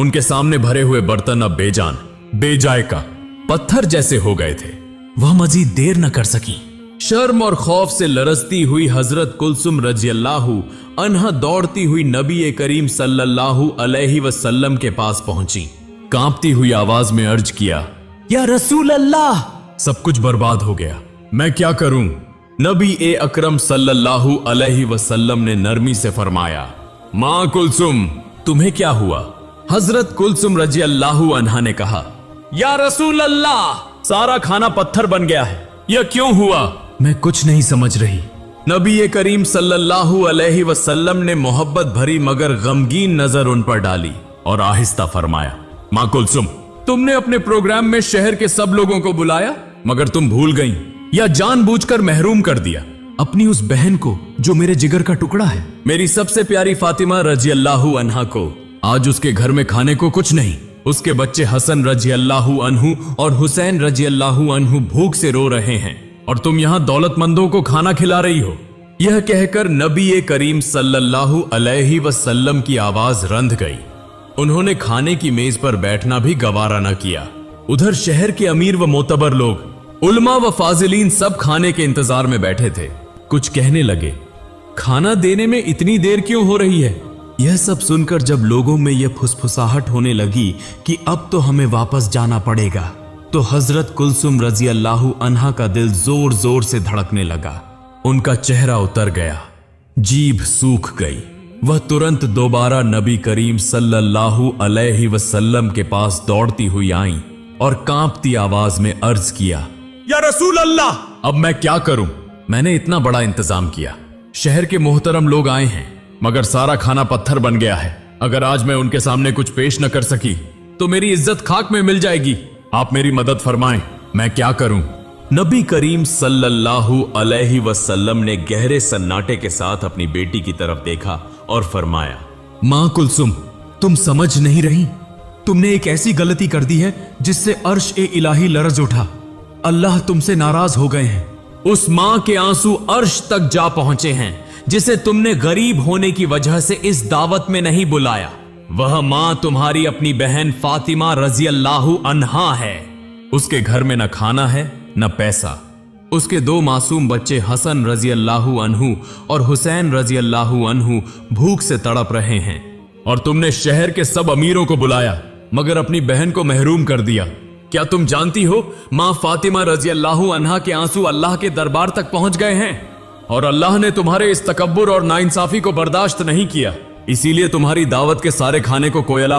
उनके सामने भरे हुए बर्तन अब बेजान, बेजायका, पत्थर जैसे हो गए थे। वह मजीद देर न कर सकी। शर्म और खौफ से लरसती हुई हजरत कुलसुम रजियल्लाहु अन्हा दौड़ती हुई नबी करीम सल्लल्लाहु अलैहि वसल्लम के पास पहुंची। कांपती हुई आवाज में अर्ज किया, या रसूल अल्लाह। सब कुछ बर्बाद हो गया, मैं क्या करूं? नबी अकरम सल्लल्लाहु अलैहि वसल्लम ने नरमी से फरमाया, मां कुलसुम, तुम्हें क्या हुआ? हजरत कुलसुम रजियल्लाहु अन्हा ने कहा, या रसूल अल्लाह, सारा खाना पत्थर बन गया है, यह क्यों हुआ? मैं कुछ नहीं समझ रही। नबी करीम सल्लल्लाहु अलैहि वसल्लम ने मोहब्बत भरी मगर गमगीन नजर उन पर डाली और आहिस्ता फरमाया, मां कुलसुम, तुमने अपने प्रोग्राम में शहर के सब लोगों को बुलाया, मगर तुम भूल गईं या जानबूझकर महरूम कर दिया अपनी उस बहन को जो मेरे जिगर का टुकड़ा है, मेरी सबसे प्यारी फातिमा रजियल्लाहु अन्हा को। आज उसके घर में खाने को कुछ नहीं। उसके बच्चे हसन रजियल्लाहु अन्हु और हुसैन रजियल्लाहु अन्हु भूख से रो रहे हैं और तुम यहां दौलतमंदों को खाना खिला रही हो। यह कहकर नबी करीम सल्लल्लाहु अलैहि वसल्लम की आवाज रंध गई। उन्होंने खाने की मेज पर बैठना भी गवारा न किया। उधर शहर के अमीर व मोतबर लोग, उलमा व फाजिलीन सब खाने के इंतजार में बैठे थे। कुछ कहने लगे, खाना देने में इतनी देर क्यों हो रही है? यह सब सुनकर जब लोगों में यह फुसफुसाहट होने लगी कि अब तो हमें वापस जाना पड़ेगा, तो हजरत कुलसुम रजियल्लाहु अन्हा का दिल जोर जोर से धड़कने लगा। उनका चेहरा उतर गया, जीभ सूख गई। वह तुरंत दोबारा नबी करीम सल्लल्लाहु अलैहि वसल्लम के पास दौड़ती हुई आई और कांपती आवाज में अर्ज किया, या रसूल अल्लाह, अब मैं क्या करूं? मैंने इतना बड़ा इंतजाम किया, शहर के मोहतरम लोग आए हैं, मगर सारा खाना पत्थर बन गया है। अगर आज मैं उनके सामने कुछ पेश न कर सकी तो मेरी इज्जत खाक में मिल जाएगी। आप मेरी मदद फरमाएं, मैं क्या करूं? नबी करीम सल्लल्लाहु अलैहि वसल्लम ने गहरे सन्नाटे के साथ अपनी बेटी की तरफ देखा और फरमाया, मां कुलसुम, तुम समझ नहीं रही? तुमने एक ऐसी गलती कर दी है जिससे अर्श ए इलाही लरज उठा। अल्लाह तुमसे नाराज हो गए हैं। उस मां के आंसू अर्श तक जा पहुंचे हैं जिसे तुमने गरीब होने की वजह से इस दावत में नहीं बुलाया। वह मां तुम्हारी अपनी बहन फातिमा रजियल्लाहु अन्हा है। उसके घर में न खाना है न पैसा। उसके दो मासूम बच्चे हसन रजियल्लाहु अन्हु और हुसैन रजियल्लाहु अन्हु भूख से तड़प रहे हैं और तुमने शहर के सब अमीरों को बुलाया मगर अपनी बहन को महरूम कर दिया। क्या तुम जानती हो मां फातिमा रजियल्लाहु अन्हा के आंसू अल्लाह के दरबार तक पहुंच गए हैं और अल्लाह ने तुम्हारे इस तकब्बुर और नाइंसाफी को बर्दाश्त नहीं किया, इसीलिए तुम्हारी दावत के सारे खाने को कोयला